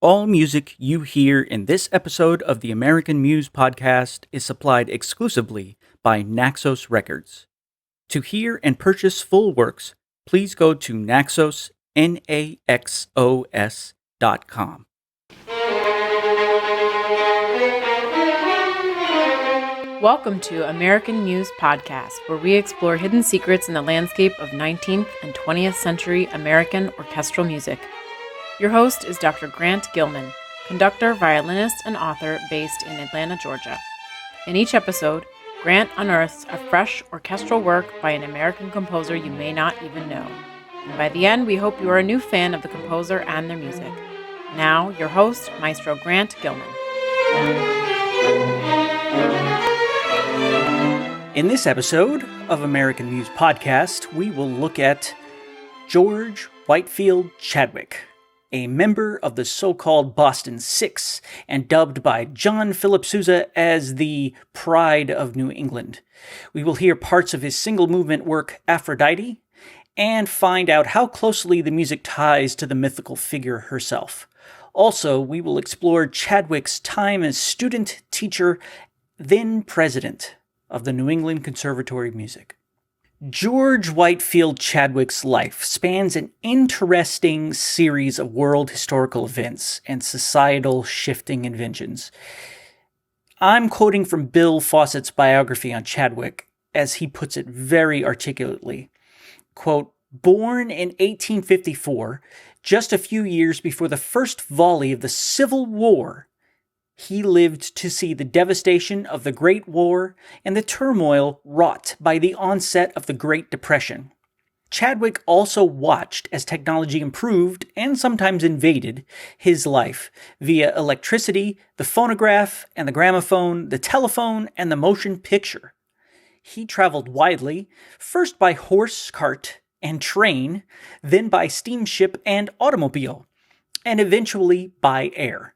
All music you hear in this episode of the American Muse podcast is supplied exclusively by Naxos Records. To hear and purchase full works, please go to Naxos, Naxos.com. Welcome to American Muse podcast, where we explore hidden secrets in the landscape of 19th and 20th century American orchestral music. Your host is Dr. Grant Gilman, conductor, violinist, and author based in Atlanta, Georgia. In each episode, Grant unearths a fresh orchestral work by an American composer you may not even know. And by the end, we hope you are a new fan of the composer and their music. Now, your host, Maestro Grant Gilman. In this episode of American Muse podcast, we will look at George Whitefield Chadwick, a member of the so-called Boston Six, and dubbed by John Phillip Sousa as the Pride of New England. We will hear parts of his single-movement work Aphrodite, and find out how closely the music ties to the mythical figure herself. Also, we will explore Chadwick's time as student, teacher, then president of the New England Conservatory of Music. George Whitefield Chadwick's life spans an interesting series of world historical events and societal shifting inventions. I'm quoting from Bill Fawcett's biography on Chadwick, as he puts it very articulately. Quote, born in 1854, just a few years before the first volley of the Civil War, he lived to see the devastation of the Great War and the turmoil wrought by the onset of the Great Depression. Chadwick also watched as technology improved and sometimes invaded his life via electricity, the phonograph and the gramophone, the telephone and the motion picture. He traveled widely, first by horse, cart, and train, then by steamship and automobile, and eventually by air.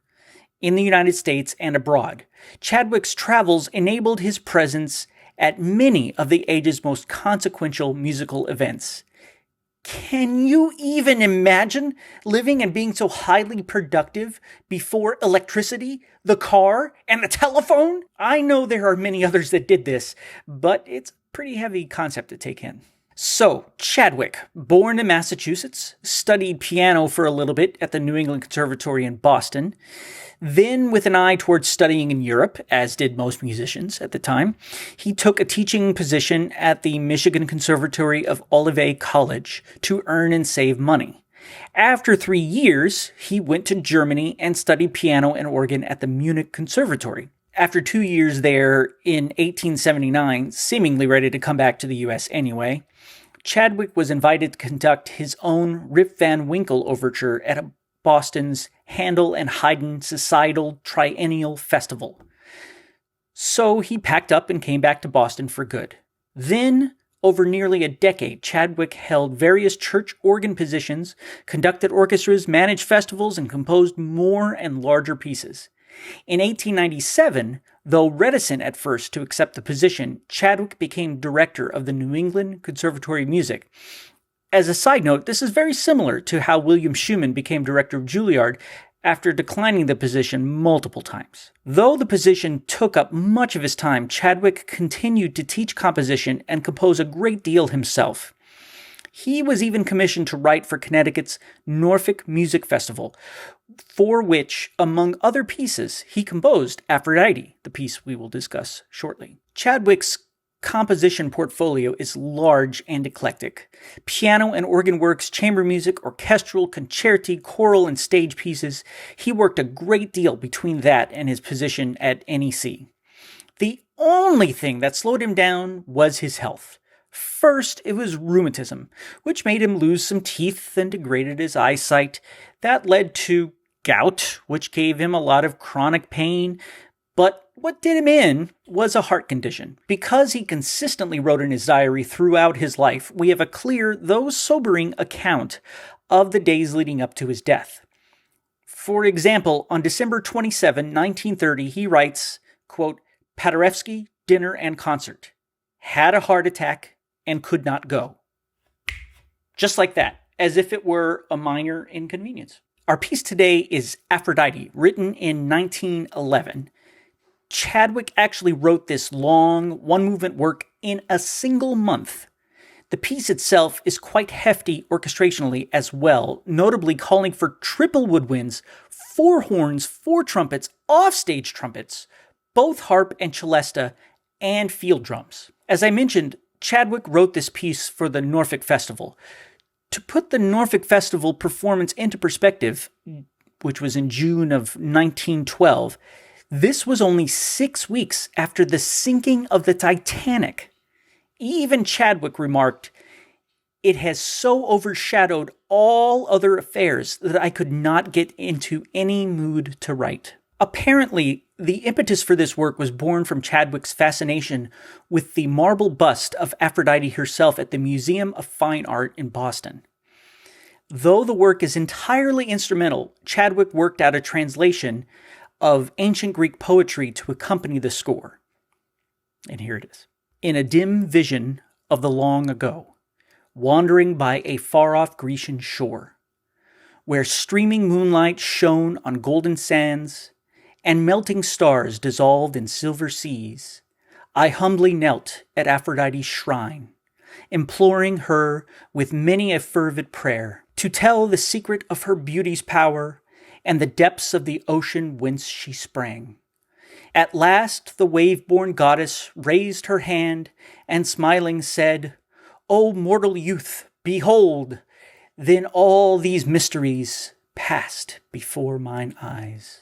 In the United States and abroad, Chadwick's travels enabled his presence at many of the age's most consequential musical events. Can you even imagine living and being so highly productive before electricity, the car, and the telephone? I know there are many others that did this, but it's a pretty heavy concept to take in. So, Chadwick, born in Massachusetts, studied piano for a little bit at the New England Conservatory in Boston. Then, with an eye towards studying in Europe, as did most musicians at the time, he took a teaching position at the Michigan Conservatory of Olivet College to earn and save money. After 3 years, he went to Germany and studied piano and organ at the Munich Conservatory. After 2 years there in 1879, seemingly ready to come back to the U.S. anyway, Chadwick was invited to conduct his own Rip Van Winkle overture at Boston's Handel and Haydn Societal Triennial Festival. So he packed up and came back to Boston for good. Then, over nearly a decade, Chadwick held various church organ positions, conducted orchestras, managed festivals, and composed more and larger pieces. In 1897, though reticent at first to accept the position, Chadwick became director of the New England Conservatory of Music. As a side note, this is very similar to how William Schumann became director of Juilliard after declining the position multiple times. Though the position took up much of his time, Chadwick continued to teach composition and compose a great deal himself. He was even commissioned to write for Connecticut's Norfolk Music Festival, for which, among other pieces, he composed Aphrodite, the piece we will discuss shortly. Chadwick's composition portfolio is large and eclectic. Piano and organ works, chamber music, orchestral, concerti, choral, and stage pieces. He worked a great deal between that and his position at NEC. The only thing that slowed him down was his health. First, it was rheumatism, which made him lose some teeth and degraded his eyesight. That led to gout, which gave him a lot of chronic pain. But what did him in was a heart condition. Because he consistently wrote in his diary throughout his life, we have a clear, though sobering, account of the days leading up to his death. For example, on December 27, 1930, he writes, quote, Paderewski, dinner and concert. Had a heart attack and could not go. Just like that, as if it were a minor inconvenience. Our piece today is Aphrodite, written in 1911. Chadwick actually wrote this long, one-movement work in a single month. The piece itself is quite hefty orchestrationally as well, notably calling for triple woodwinds, 4 horns, 4 trumpets, offstage trumpets, both harp and celesta, and field drums. As I mentioned, Chadwick wrote this piece for the Norfolk Festival. To put the Norfolk Festival performance into perspective, which was in June of 1912, this was only 6 weeks after the sinking of the Titanic. Even Chadwick remarked, "It has so overshadowed all other affairs that I could not get into any mood to write." Apparently, the impetus for this work was born from Chadwick's fascination with the marble bust of Aphrodite herself at the Museum of Fine Art in Boston. Though the work is entirely instrumental, Chadwick worked out a translation of ancient Greek poetry to accompany the score. And here it is. In a dim vision of the long ago, wandering by a far-off Grecian shore, where streaming moonlight shone on golden sands, and melting stars dissolved in silver seas, I humbly knelt at Aphrodite's shrine, imploring her with many a fervid prayer to tell the secret of her beauty's power and the depths of the ocean whence she sprang. At last the wave-born goddess raised her hand and smiling said, "O mortal youth, behold!" Then all these mysteries passed before mine eyes.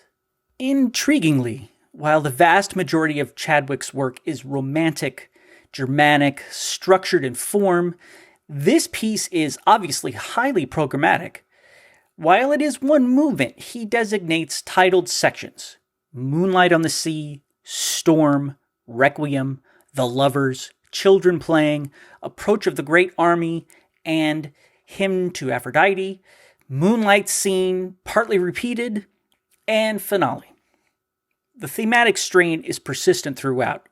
Intriguingly, while the vast majority of Chadwick's work is romantic, Germanic, structured in form, this piece is obviously highly programmatic. While it is one movement, he designates titled sections: Moonlight on the Sea, Storm, Requiem, The Lovers, Children Playing, Approach of the Great Army, and Hymn to Aphrodite, Moonlight Scene, partly repeated, and Finale. The thematic strain is persistent throughout,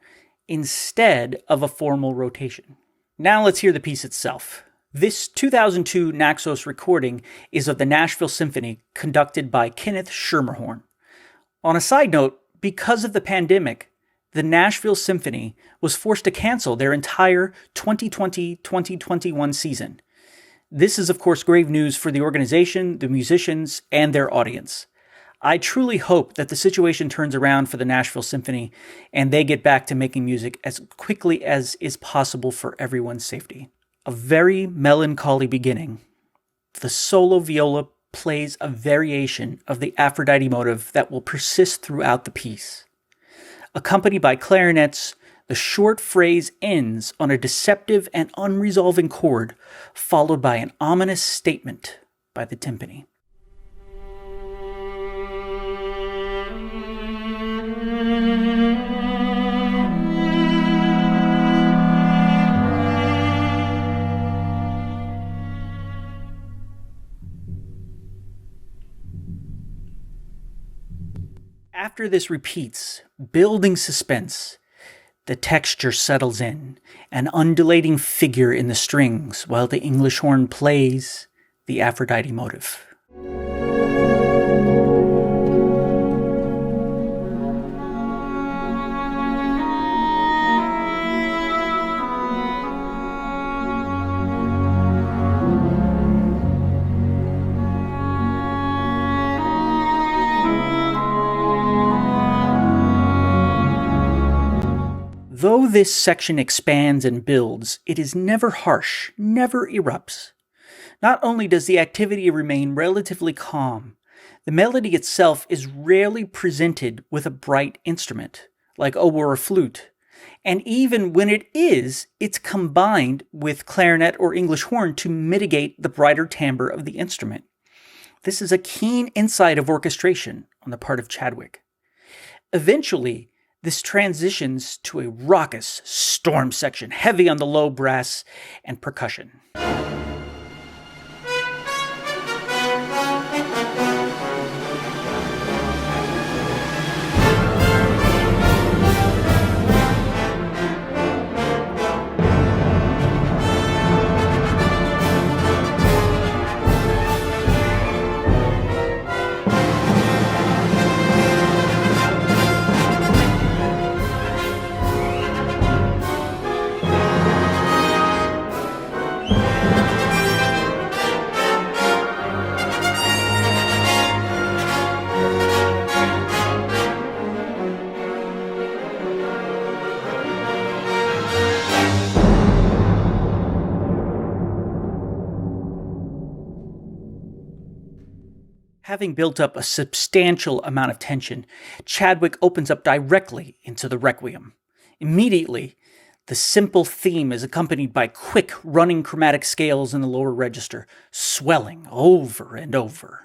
instead of a formal rotation. Now let's hear the piece itself. This 2002 Naxos recording is of the Nashville Symphony, conducted by Kenneth Schermerhorn. On a side note, because of the pandemic, the Nashville Symphony was forced to cancel their entire 2020-2021 season. This is, of course, grave news for the organization, the musicians, and their audience. I truly hope that the situation turns around for the Nashville Symphony and they get back to making music as quickly as is possible for everyone's safety. A very melancholy beginning. The solo viola plays a variation of the Aphrodite motive that will persist throughout the piece. Accompanied by clarinets, the short phrase ends on a deceptive and unresolving chord, followed by an ominous statement by the timpani. After this repeats, building suspense, the texture settles in, an undulating figure in the strings while the English horn plays the Aphrodite motive. Though this section expands and builds, it is never harsh, never erupts. Not only does the activity remain relatively calm, the melody itself is rarely presented with a bright instrument, like oboe or flute, and even when it is, it's combined with clarinet or English horn to mitigate the brighter timbre of the instrument. This is a keen insight of orchestration on the part of Chadwick. Eventually, this transitions to a raucous storm section, heavy on the low brass and percussion. Having built up a substantial amount of tension, Chadwick opens up directly into the Requiem. Immediately, the simple theme is accompanied by quick, running chromatic scales in the lower register, swelling over and over.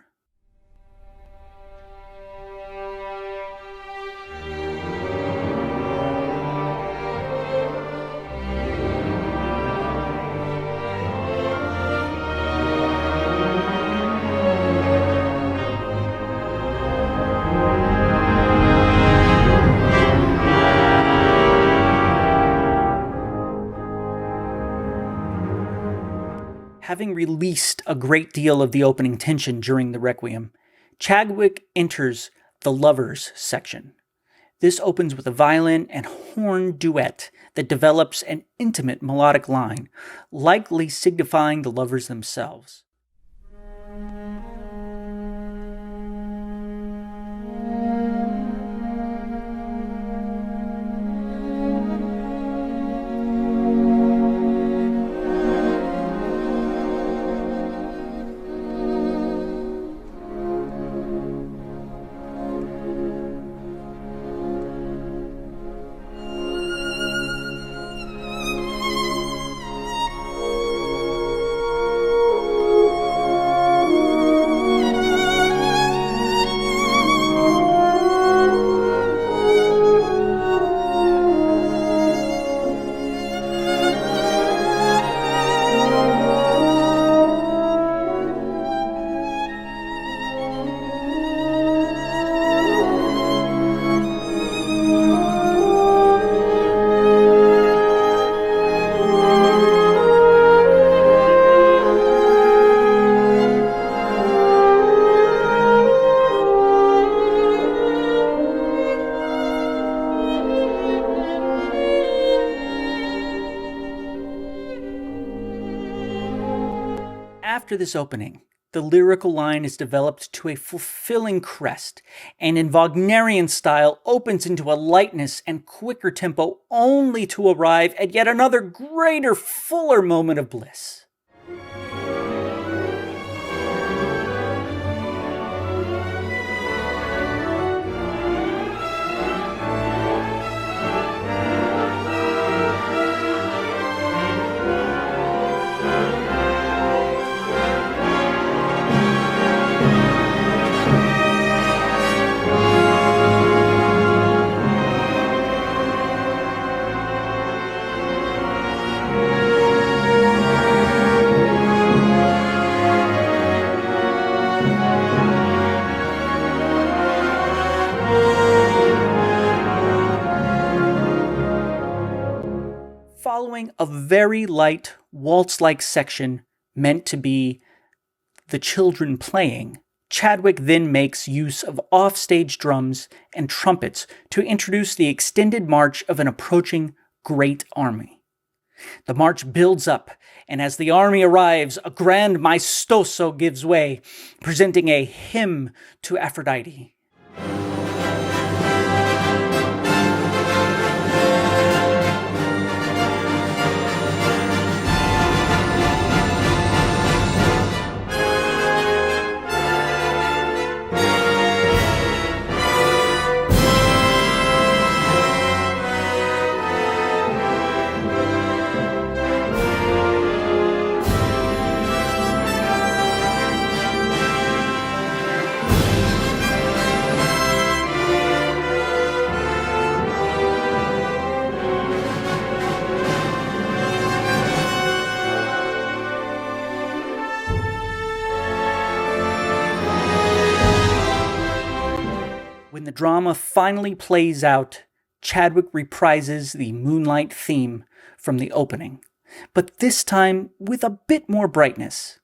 Having released a great deal of the opening tension during the Requiem, Chadwick enters the Lovers section. This opens with a violin and horn duet that develops an intimate melodic line, likely signifying the lovers themselves. After this opening, the lyrical line is developed to a fulfilling crest, and in Wagnerian style opens into a lightness and quicker tempo only to arrive at yet another greater, fuller moment of bliss. Following a very light waltz-like section meant to be the children playing, Chadwick then makes use of offstage drums and trumpets to introduce the extended march of an approaching great army. The march builds up, and as the army arrives, a grand maestoso gives way, presenting a hymn to Aphrodite. When the drama finally plays out, Chadwick reprises the Moonlight theme from the opening, but this time with a bit more brightness.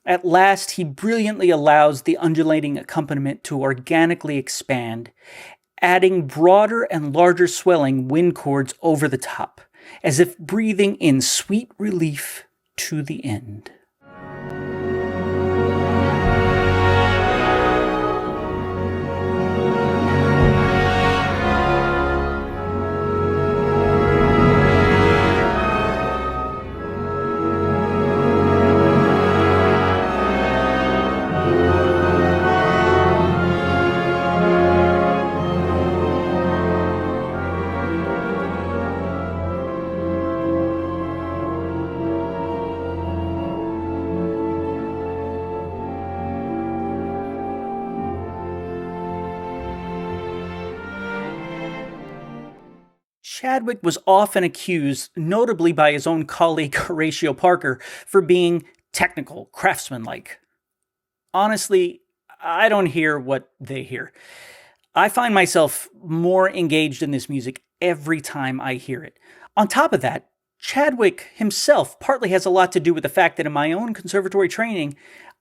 At last, he brilliantly allows the undulating accompaniment to organically expand, adding broader and larger swelling wind chords over the top, as if breathing in sweet relief to the end. Chadwick was often accused, notably by his own colleague Horatio Parker, for being technical, craftsmanlike. Honestly, I don't hear what they hear. I find myself more engaged in this music every time I hear it. On top of that, Chadwick himself partly has a lot to do with the fact that in my own conservatory training,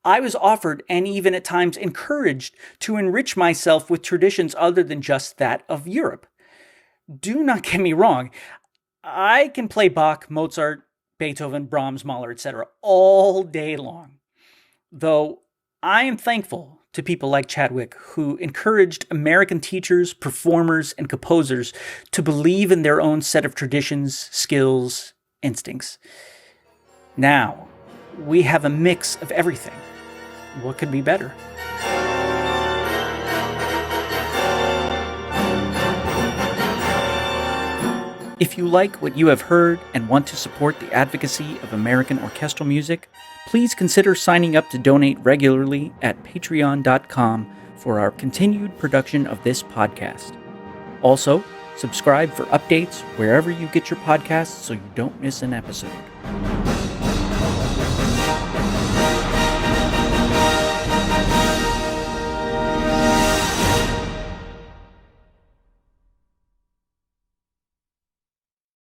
I was offered and even at times encouraged to enrich myself with traditions other than just that of Europe. Do not get me wrong, I can play Bach, Mozart, Beethoven, Brahms, Mahler, etc. all day long. Though I am thankful to people like Chadwick who encouraged American teachers, performers, and composers to believe in their own set of traditions, skills, instincts. Now, we have a mix of everything. What could be better? If you like what you have heard and want to support the advocacy of American orchestral music, please consider signing up to donate regularly at patreon.com for our continued production of this podcast. Also, subscribe for updates wherever you get your podcasts so you don't miss an episode.